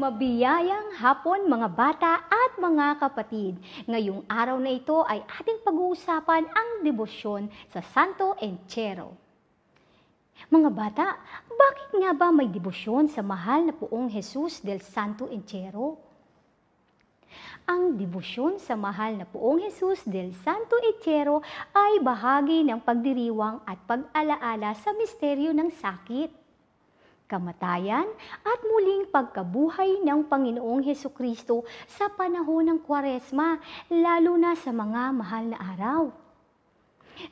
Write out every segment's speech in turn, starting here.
Mabiyayang hapon mga bata at mga kapatid. Ngayong araw na ito ay ating pag-uusapan ang debosyon sa Santo Entierro. Mga bata, bakit nga ba may debosyon sa mahal na Poong Jesus del Santo Entierro? Ang debosyon sa mahal na Poong Jesus del Santo Entierro ay bahagi ng pagdiriwang at pag-alaala sa misteryo ng sakit, kamatayan at muling pagkabuhay ng Panginoong Hesukristo sa panahon ng Kwaresma, lalo na sa mga mahal na araw.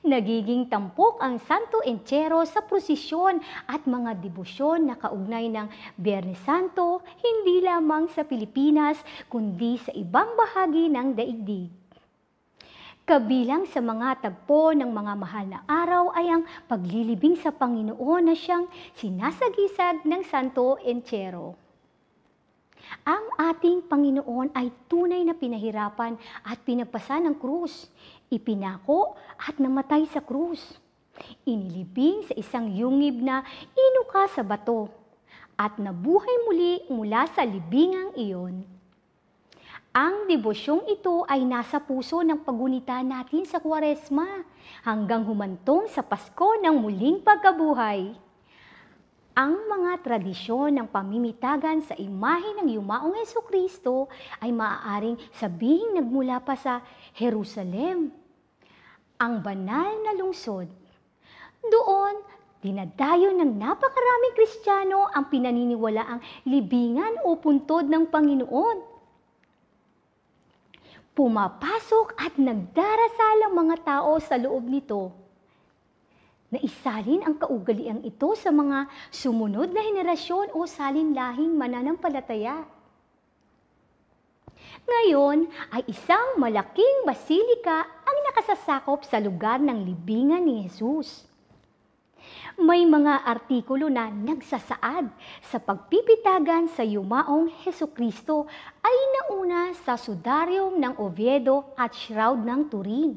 Nagiging tampok ang Santo Entierro sa prosesyon at mga debosyon na kaugnay ng Biyernes Santo, hindi lamang sa Pilipinas kundi sa ibang bahagi ng daigdig. Kabilang sa mga tagpo ng mga mahal na araw ay ang paglilibing sa Panginoon na siyang sinasagisag ng Santo Entierro. Ang ating Panginoon ay tunay na pinahirapan at pinagpasa ng krus, ipinako at namatay sa krus. Inilibing sa isang yungib na inuka sa bato at nabuhay muli mula sa libingang iyon. Ang debosyong ito ay nasa puso ng pagunita natin sa Kwaresma hanggang humantong sa Pasko ng muling pagkabuhay. Ang mga tradisyon ng pamimitagan sa imahe ng yumaong Hesukristo ay maaaring sabihing nagmula pa sa Jerusalem, ang banal na lungsod. Doon, dinadayo ng napakaraming Kristiyano ang pinaniniwalaang libingan o puntod ng Panginoon. Pumapasok at nagdarasal ang mga tao sa loob nito. Naisalin ang kaugaliang ito sa mga sumunod na henerasyon o salinlahing mananampalataya. Ngayon ay isang malaking basilika ang nakasasakop sa lugar ng libingan ni Jesus. May mga artikulo na nagsasaad sa pagpipitagan sa yumaong Hesukristo ay nauna sa Sudarium ng Oviedo at Shroud ng Turin.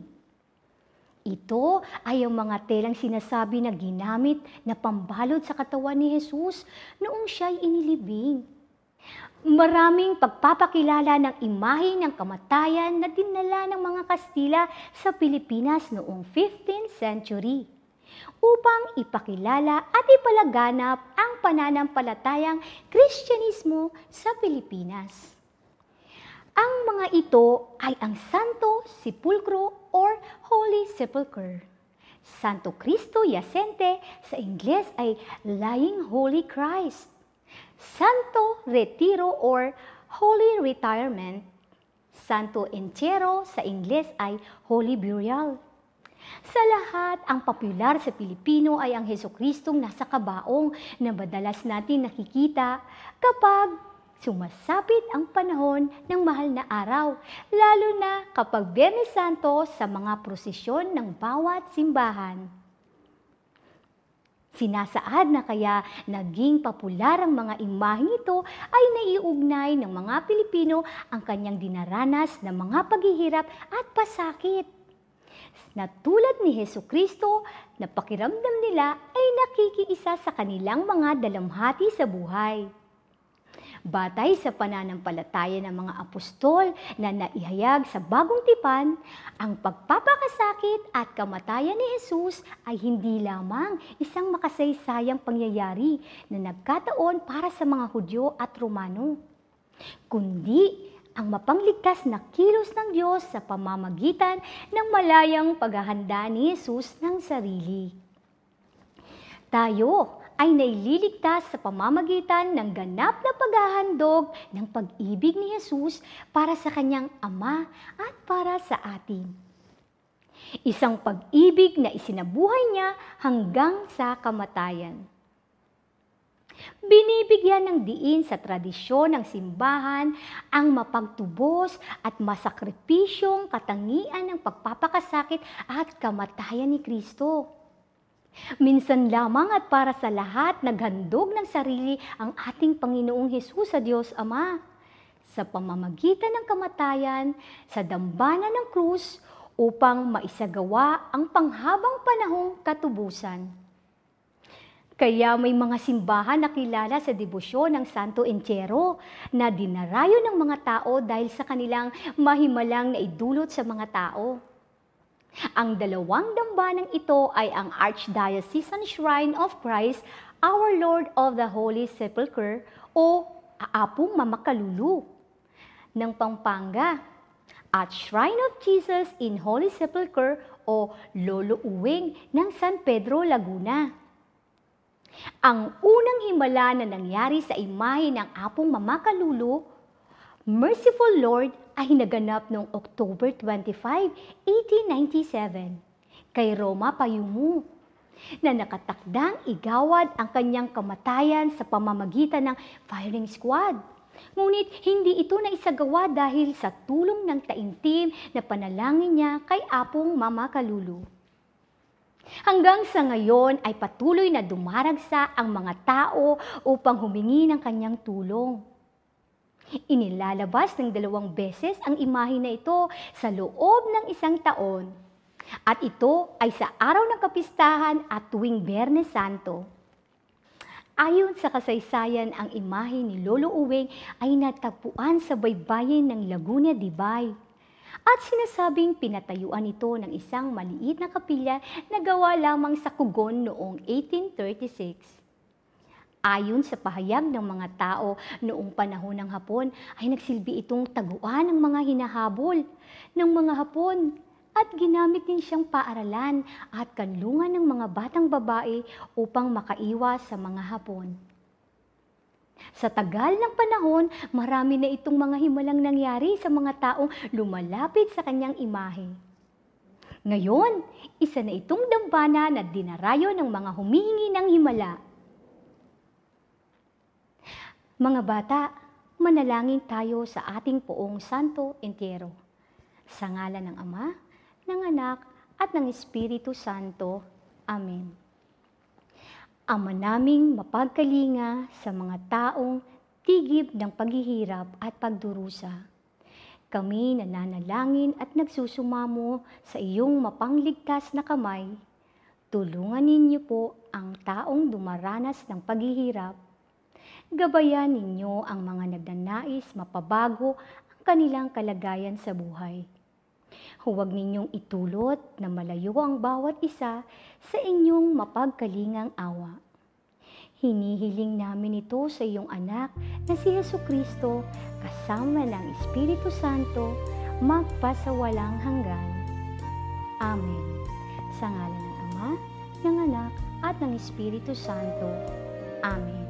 Ito ay ang mga telang sinasabi na ginamit na pambalot sa katawan ni Jesus noong siya'y inilibing. Maraming pagpapakilala ng imahe ng kamatayan na dinala ng mga Kastila sa Pilipinas noong 15th century. Upang ipakilala at ipalaganap ang pananampalatayang Kristyanismo sa Pilipinas. Ang mga ito ay ang Santo Sepulcro or Holy Sepulchre, Santo Cristo Yacente, sa Ingles ay Lying Holy Christ, Santo Retiro or Holy Retirement, Santo Entierro, sa Ingles ay Holy Burial. Sa lahat, ang popular sa Pilipino ay ang Hesukristong nasa kabaong na madalas natin nakikita kapag sumasapit ang panahon ng mahal na araw, lalo na kapag Biyernes Santo sa mga prosesyon ng bawat simbahan. Sinasaad na kaya naging popular ang mga imaheng ito ay naiugnay ng mga Pilipino ang kanyang dinaranas na mga paghihirap at pasakit. Na tulad ni Hesukristo, na pakiramdam nila ay nakikiisa sa kanilang mga dalamhati sa buhay. Batay sa pananampalataya ng mga apostol na naihayag sa Bagong Tipan, ang pagpapakasakit at kamatayan ni Jesus ay hindi lamang isang makasaysayang pangyayari na nagkataon para sa mga Hudyo at Romano, kundi ang mapangligtas na kilos ng Diyos sa pamamagitan ng malayang paghahanda ni Jesus ng sarili. Tayo ay naililigtas sa pamamagitan ng ganap na paghahandog ng pag-ibig ni Jesus para sa kanyang Ama at para sa atin. Isang pag-ibig na isinabuhay niya hanggang sa kamatayan. Binibigyan ng diin sa tradisyon ng simbahan ang mapagtubos at masakripisyong katangian ng pagpapakasakit at kamatayan ni Kristo. Minsan lamang at para sa lahat naghandog ng sarili ang ating Panginoong Hesus sa Diyos Ama sa pamamagitan ng kamatayan sa dambana ng krus upang maisagawa ang panghabang panahong katubusan. Kaya may mga simbahan na kilala sa debosyon ng Santo Entierro na dinarayo ng mga tao dahil sa kanilang mahimalang na idulot sa mga tao. Ang dalawang dambanang ito ay ang Archdiocesan Shrine of Christ, Our Lord of the Holy Sepulchre o Aapong Mamakalulu ng Pampanga at Shrine of Jesus in Holy Sepulchre o Lolo Uwing ng San Pedro, Laguna. Ang unang himala na nangyari sa imahe ng Apong Mamakalulu, Merciful Lord, ay naganap noong October 25, 1897 kay Roma Payumu na nakatakdang igawad ang kanyang kamatayan sa pamamagitan ng firing squad. Ngunit hindi ito naisagawa dahil sa tulong ng taimtim na panalangin niya kay Apong Mamakalulu. Hanggang sa ngayon ay patuloy na dumaragsa ang mga tao upang humingi ng kanyang tulong. Inilalabas ng 2 beses ang imahe na ito sa loob ng 1 taon. At ito ay sa araw ng kapistahan at tuwing Biyernes Santo. Ayon sa kasaysayan, ang imahe ni Lolo Uwing ay natagpuan sa baybayin ng Laguna de Bay. At sinasabing pinatayuan ito ng isang maliit na kapilya na gawa lamang sa Kugon noong 1836. Ayon sa pahayag ng mga tao noong panahon ng Hapon ay nagsilbi itong taguan ng mga hinahabol ng mga Hapon at ginamit din siyang paaralan at kanlungan ng mga batang babae upang makaiwas sa mga Hapon. Sa tagal ng panahon, marami na itong mga himalang nangyari sa mga taong lumalapit sa kanyang imahe. Ngayon, isa na itong dambana na dinarayo ng mga humihingi ng himala. Mga bata, manalangin tayo sa ating poong Santo Entierro. Sa ngalan ng Ama, ng Anak, at ng Espiritu Santo. Amen. Ama naming mapagkalinga sa mga taong tigib ng paghihirap at pagdurusa. Kami nananalangin at nagsusumamo sa iyong mapangligtas na kamay. Tulungan ninyo po ang taong dumaranas ng paghihirap. Gabayan ninyo ang mga nagnanais mapabago ang kanilang kalagayan sa buhay. Huwag ninyong itulot na malayo ang bawat isa sa inyong mapagkalingang awa. Hinihiling namin ito sa iyong anak na si Jesucristo kasama ng Espiritu Santo magpasawalang hanggan. Amen. Sa ngalan ng Ama, ng Anak, at ng Espiritu Santo. Amen.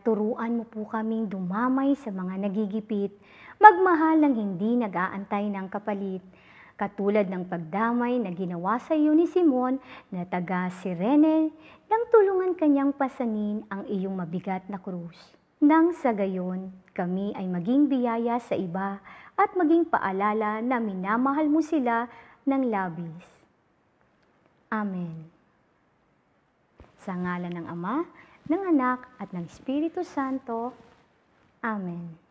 Turuan mo po kaming dumamay sa mga nagigipit, magmahal ng hindi nag-aantay ng kapalit, katulad ng pagdamay na ginawa sa iyo ni Simon na taga Cirene nang tulungan kanyang pasanin ang iyong mabigat na krus. Nang sa gayon, kami ay maging biyaya sa iba at maging paalala na minamahal mo sila ng labis. Amen. Sa ngalan ng Ama, ng Anak, at ng Espiritu Santo. Amen.